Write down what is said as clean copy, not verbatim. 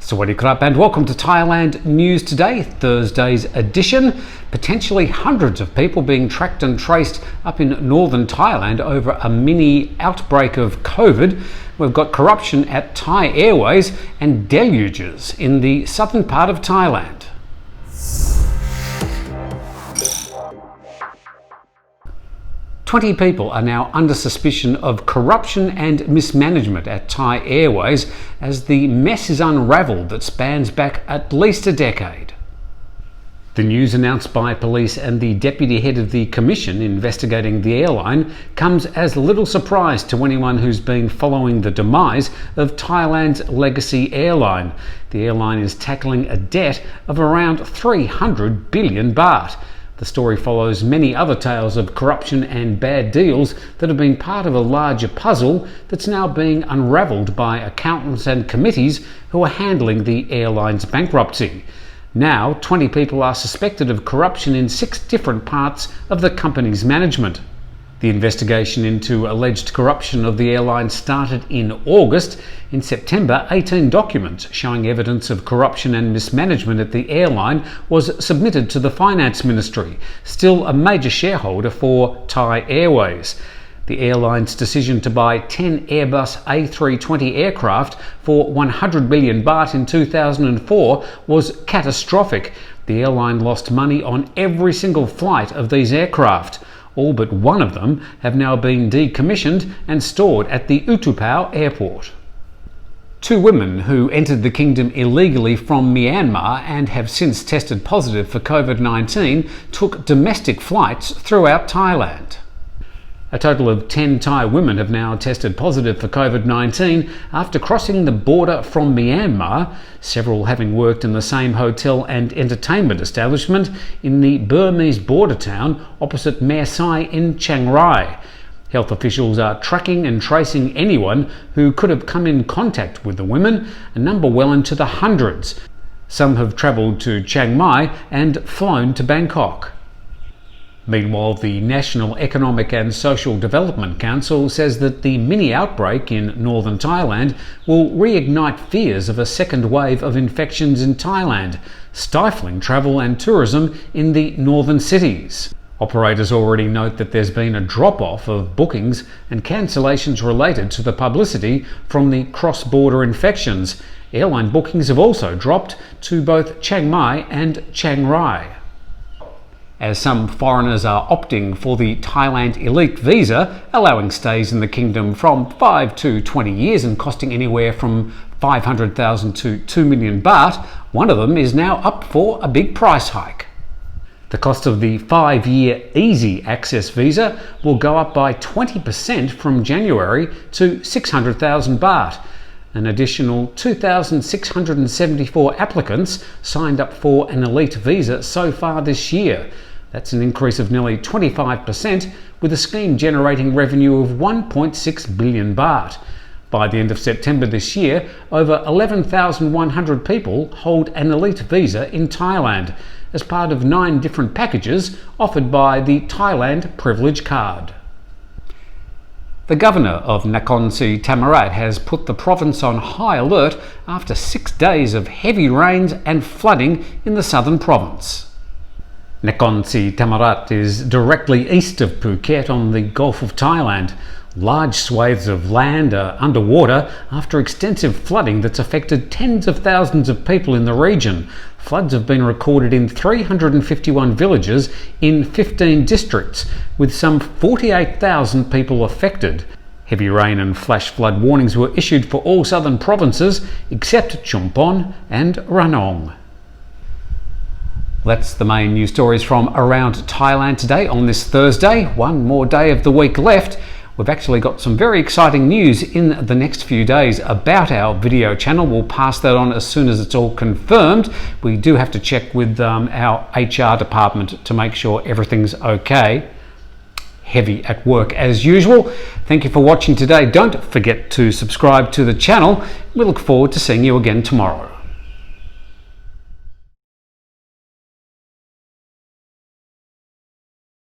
Sawasdee krap and welcome to Thailand News Today, Thursday's edition. Potentially hundreds of people being tracked and traced up in northern Thailand over a mini outbreak of COVID. We've got corruption at Thai Airways and deluges in the southern part of Thailand. "20 people are now under suspicion of corruption and mismanagement at Thai Airways as the mess is unravelled that spans back at least a decade. The news announced by police and the deputy head of the commission investigating the airline comes as little surprise to anyone who's been following the demise of Thailand's legacy airline. The airline is tackling a debt of around 300 billion baht. The story follows many other tales of corruption and bad deals that have been part of a larger puzzle that's now being unravelled by accountants and committees who are handling the airline's bankruptcy. Now, 20 people are suspected of corruption in 6 different parts of the company's management. The investigation into alleged corruption of the airline started in August. In September, 18 documents showing evidence of corruption and mismanagement at the airline was submitted to the Finance Ministry, still a major shareholder for Thai Airways. The airline's decision to buy 10 Airbus A320 aircraft for 100 million baht in 2004 was catastrophic. The airline lost money on every single flight of these aircraft. All but one of them have now been decommissioned and stored at the Utupao airport. 2 women who entered the kingdom illegally from Myanmar and have since tested positive for COVID-19 took domestic flights throughout Thailand. A total of 10 Thai women have now tested positive for COVID-19 after crossing the border from Myanmar, several having worked in the same hotel and entertainment establishment in the Burmese border town opposite Mae Sai in Chiang Rai. Health officials are tracking and tracing anyone who could have come in contact with the women, a number well into the hundreds. Some have travelled to Chiang Mai and flown to Bangkok. Meanwhile, the National Economic and Social Development Council says that the mini outbreak in northern Thailand will reignite fears of a second wave of infections in Thailand, stifling travel and tourism in the northern cities. Operators already note that there's been a drop-off of bookings and cancellations related to the publicity from the cross-border infections. Airline bookings have also dropped to both Chiang Mai and Chiang Rai. As some foreigners are opting for the Thailand Elite Visa, allowing stays in the kingdom from 5 to 20 years and costing anywhere from 500,000 to 2 million baht, one of them is now up for a big price hike. The cost of the 5-year Easy Access Visa will go up by 20% from January to 600,000 baht. An additional 2,674 applicants signed up for an elite visa so far this year. That's an increase of nearly 25%, with the scheme generating revenue of 1.6 billion baht. By the end of September this year, over 11,100 people hold an elite visa in Thailand as part of 9 different packages offered by the Thailand Privilege Card. The governor of Nakhon Si Thammarat has put the province on high alert after 6 days of heavy rains and flooding in the southern province. Nakhon Si Thammarat is directly east of Phuket on the Gulf of Thailand. Large swathes of land are underwater after extensive flooding that's affected tens of thousands of people in the region. Floods have been recorded in 351 villages in 15 districts, with some 48,000 people affected. Heavy rain and flash flood warnings were issued for all southern provinces except Chumpon and Ranong. That's the main news stories from around Thailand today on this Thursday. One more day of the week left. We've actually got some very exciting news in the next few days about our video channel. We'll pass that on as soon as it's all confirmed. We do have to check with our HR department to make sure everything's okay. Heavy at work as usual. Thank you for watching today. Don't forget to subscribe to the channel. We look forward to seeing you again tomorrow.